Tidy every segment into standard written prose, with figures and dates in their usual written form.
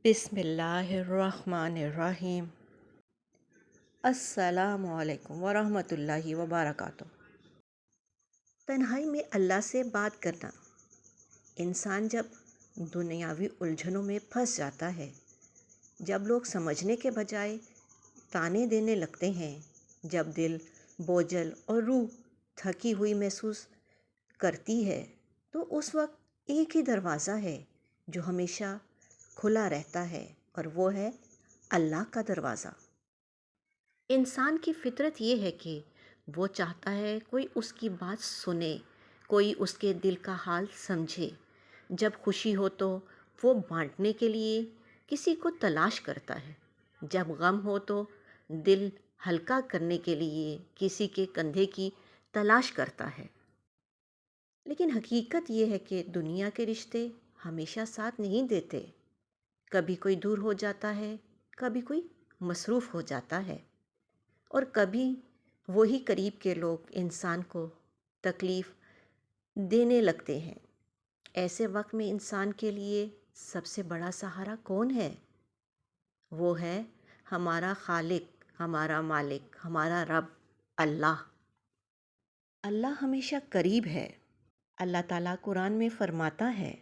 بسم اللہ الرحمن الرحیم۔ السلام علیکم ورحمۃ اللہ وبرکاتہ۔ تنہائی میں اللہ سے بات کرنا۔ انسان جب دنیاوی الجھنوں میں پھنس جاتا ہے، جب لوگ سمجھنے کے بجائے تانے دینے لگتے ہیں، جب دل بوجھل اور روح تھکی ہوئی محسوس کرتی ہے، تو اس وقت ایک ہی دروازہ ہے جو ہمیشہ کھلا رہتا ہے، اور وہ ہے اللہ کا دروازہ۔ انسان کی فطرت یہ ہے کہ وہ چاہتا ہے کوئی اس کی بات سنے، کوئی اس کے دل کا حال سمجھے۔ جب خوشی ہو تو وہ بانٹنے کے لیے کسی کو تلاش کرتا ہے، جب غم ہو تو دل ہلکا کرنے کے لیے کسی کے کندھے کی تلاش کرتا ہے۔ لیکن حقیقت یہ ہے کہ دنیا کے رشتے ہمیشہ ساتھ نہیں دیتے۔ کبھی کوئی دور ہو جاتا ہے، کبھی کوئی مصروف ہو جاتا ہے، اور کبھی وہی قریب کے لوگ انسان کو تکلیف دینے لگتے ہیں۔ ایسے وقت میں انسان کے لیے سب سے بڑا سہارا کون ہے؟ وہ ہے ہمارا خالق، ہمارا مالک، ہمارا رب، اللہ۔ اللہ ہمیشہ قریب ہے۔ اللہ تعالیٰ قرآن میں فرماتا ہے،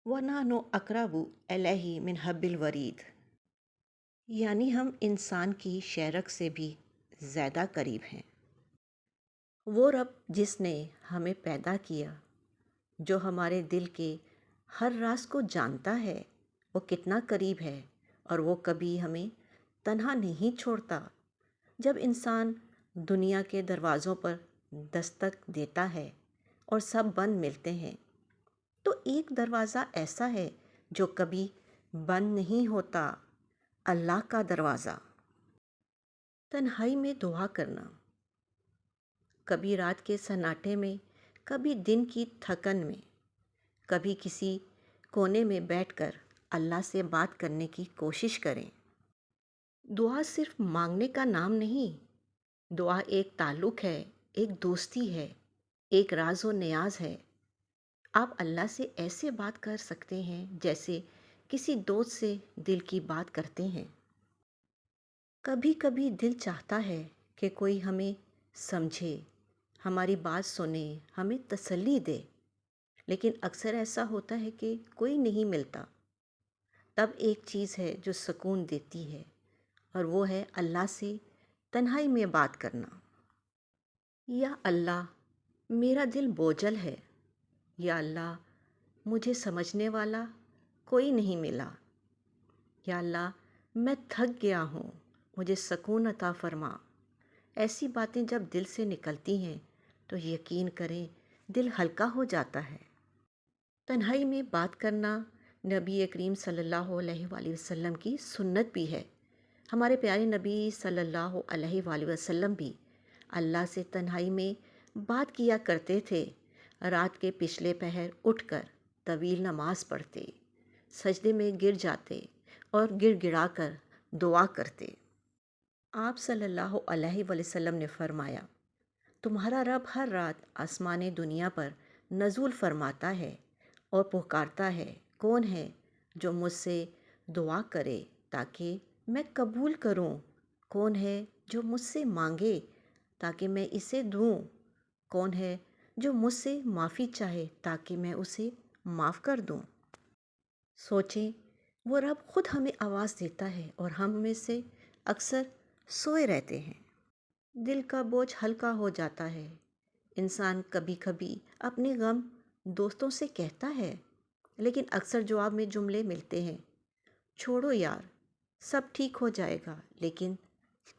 وَنَحْنُ أَقْرَبُ إِلَيْهِ مِنْ حَبْلِ الْوَرِيدِ، یعنی ہم انسان کی شہرگ سے بھی زیادہ قریب ہیں۔ وہ رب جس نے ہمیں پیدا کیا، جو ہمارے دل کے ہر راز کو جانتا ہے، وہ کتنا قریب ہے، اور وہ کبھی ہمیں تنہا نہیں چھوڑتا۔ جب انسان دنیا کے دروازوں پر دستک دیتا ہے اور سب بند ملتے ہیں، تو ایک دروازہ ایسا ہے جو کبھی بند نہیں ہوتا، اللہ کا دروازہ۔ تنہائی میں دعا کرنا۔ کبھی رات کے سناٹے میں، کبھی دن کی تھکن میں، کبھی کسی کونے میں بیٹھ کر اللہ سے بات کرنے کی کوشش کریں۔ دعا صرف مانگنے کا نام نہیں، دعا ایک تعلق ہے، ایک دوستی ہے، ایک راز و نیاز ہے۔ آپ اللہ سے ایسے بات کر سکتے ہیں جیسے کسی دوست سے دل کی بات کرتے ہیں۔ کبھی کبھی دل چاہتا ہے کہ کوئی ہمیں سمجھے، ہماری بات سنے، ہمیں تسلی دے، لیکن اکثر ایسا ہوتا ہے کہ کوئی نہیں ملتا۔ تب ایک چیز ہے جو سکون دیتی ہے، اور وہ ہے اللہ سے تنہائی میں بات کرنا۔ یا اللہ، میرا دل بوجھل ہے۔ یا اللہ، مجھے سمجھنے والا کوئی نہیں ملا۔ یا اللہ، میں تھک گیا ہوں، مجھے سکون عطا فرما۔ ایسی باتیں جب دل سے نکلتی ہیں تو یقین کریں دل ہلکا ہو جاتا ہے۔ تنہائی میں بات کرنا نبی کریم صلی اللہ علیہ وآلہ وسلم کی سنت بھی ہے۔ ہمارے پیارے نبی صلی اللہ علیہ وآلہ وسلم بھی اللہ سے تنہائی میں بات کیا کرتے تھے۔ رات کے پچھلے پہر اٹھ کر طویل نماز پڑھتے، سجدے میں گر جاتے اور گڑ گڑا کر دعا کرتے۔ آپ صلی اللہ علیہ وآلہ وسلم نے فرمایا، تمہارا رب ہر رات آسمان دنیا پر نزول فرماتا ہے اور پکارتا ہے، کون ہے جو مجھ سے دعا کرے تاکہ میں قبول کروں؟ کون ہے جو مجھ سے مانگے تاکہ میں اسے دوں؟ کون ہے جو مجھ سے معافی چاہے تاکہ میں اسے معاف کر دوں؟ سوچیں، وہ رب خود ہمیں آواز دیتا ہے اور ہم میں سے اکثر سوئے رہتے ہیں۔ دل کا بوجھ ہلکا ہو جاتا ہے۔ انسان کبھی کبھی اپنے غم دوستوں سے کہتا ہے، لیکن اکثر جواب میں جملے ملتے ہیں، چھوڑو یار، سب ٹھیک ہو جائے گا، لیکن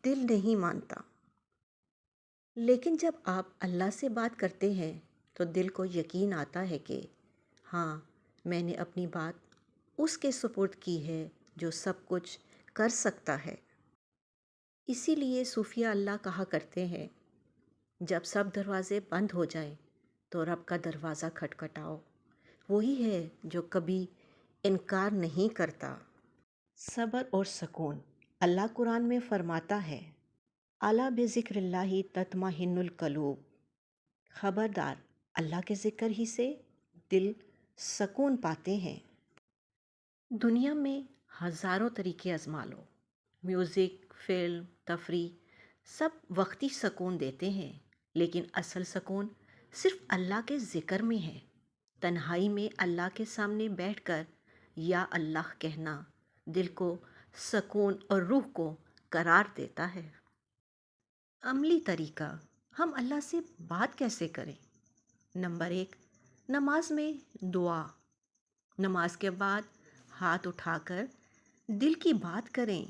دل نہیں مانتا۔ لیکن جب آپ اللہ سے بات کرتے ہیں تو دل کو یقین آتا ہے کہ ہاں، میں نے اپنی بات اس کے سپرد کی ہے جو سب کچھ کر سکتا ہے۔ اسی لیے صوفیاء اللہ کہا کرتے ہیں، جب سب دروازے بند ہو جائیں تو رب کا دروازہ کھٹکھٹاؤ، وہی ہے جو کبھی انکار نہیں کرتا۔ صبر اور سکون۔ اللہ قرآن میں فرماتا ہے، الا بذکر اللہ تطمئن القلوب، خبردار، اللہ کے ذکر ہی سے دل سکون پاتے ہیں۔ دنیا میں ہزاروں طریقے آزما لو، میوزک، فلم، تفریح، سب وقتی سکون دیتے ہیں، لیکن اصل سکون صرف اللہ کے ذکر میں ہے۔ تنہائی میں اللہ کے سامنے بیٹھ کر یا اللہ کہنا دل کو سکون اور روح کو قرار دیتا ہے۔ عملی طریقہ، ہم اللہ سے بات کیسے کریں؟ نمبر 1، نماز میں دعا۔ نماز کے بعد ہاتھ اٹھا کر دل کی بات کریں۔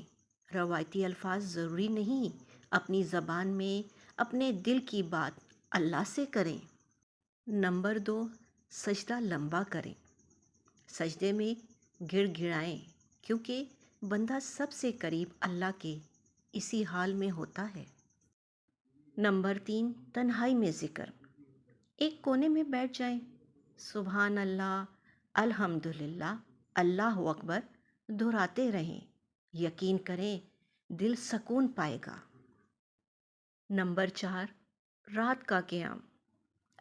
روایتی الفاظ ضروری نہیں، اپنی زبان میں اپنے دل کی بات اللہ سے کریں۔ نمبر 2، سجدہ لمبا کریں۔ سجدے میں گڑ گڑائیں، کیونکہ بندہ سب سے قریب اللہ کے اسی حال میں ہوتا ہے۔ نمبر 3، تنہائی میں ذکر۔ ایک کونے میں بیٹھ جائیں، سبحان اللہ، الحمدللہ، اللہ اکبر دہراتے رہیں، یقین کریں دل سکون پائے گا۔ نمبر 4، رات کا قیام۔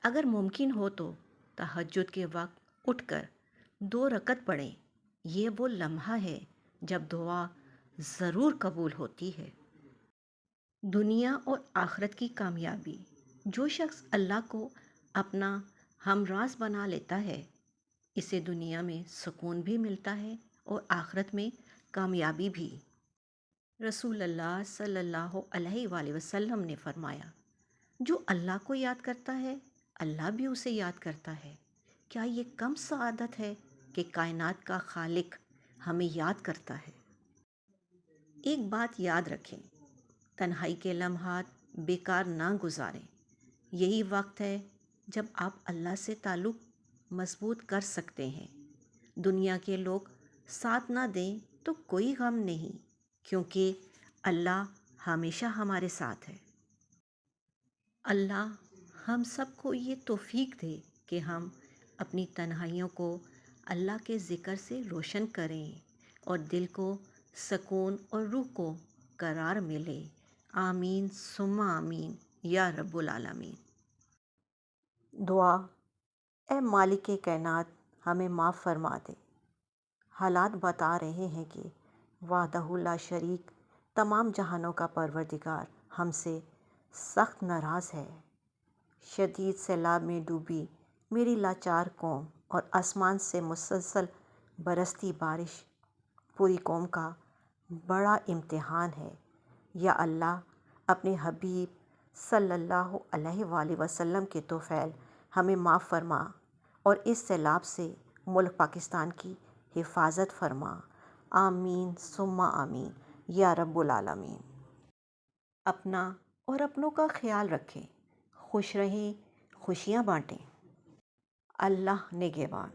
اگر ممکن ہو تو تہجد کے وقت اٹھ کر 2 رکعت پڑھیں، یہ وہ لمحہ ہے جب دعا ضرور قبول ہوتی ہے۔ دنیا اور آخرت کی کامیابی، جو شخص اللہ کو اپنا ہمراز بنا لیتا ہے، اسے دنیا میں سکون بھی ملتا ہے اور آخرت میں کامیابی بھی۔ رسول اللہ صلی اللہ علیہ وآلہ وسلم نے فرمایا، جو اللہ کو یاد کرتا ہے اللہ بھی اسے یاد کرتا ہے۔ کیا یہ کم سعادت ہے کہ کائنات کا خالق ہمیں یاد کرتا ہے؟ ایک بات یاد رکھیں، تنہائی کے لمحات بیکار نہ گزاریں۔ یہی وقت ہے جب آپ اللہ سے تعلق مضبوط کر سکتے ہیں۔ دنیا کے لوگ ساتھ نہ دیں تو کوئی غم نہیں، کیونکہ اللہ ہمیشہ ہمارے ساتھ ہے۔ اللہ ہم سب کو یہ توفیق دے کہ ہم اپنی تنہائیوں کو اللہ کے ذکر سے روشن کریں اور دل کو سکون اور روح کو قرار ملے۔ آمین ثم آمین یا رب العالمین۔ دعا، اے مالک کائنات، ہمیں معاف فرما دے۔ حالات بتا رہے ہیں کہ وحدہ لا شریک، تمام جہانوں کا پروردگار ہم سے سخت ناراض ہے۔ شدید سیلاب میں ڈوبی میری لاچار قوم اور آسمان سے مسلسل برستی بارش پوری قوم کا بڑا امتحان ہے۔ یا اللہ، اپنے حبیب صلی اللہ علیہ وآلہ وسلم کے توفیل ہمیں معاف فرما اور اس سیلاب سے ملک پاکستان کی حفاظت فرما۔ آمین ثم آمین یا رب العالمین۔ اپنا اور اپنوں کا خیال رکھیں، خوش رہیں، خوشیاں بانٹیں۔ اللہ نگہبان۔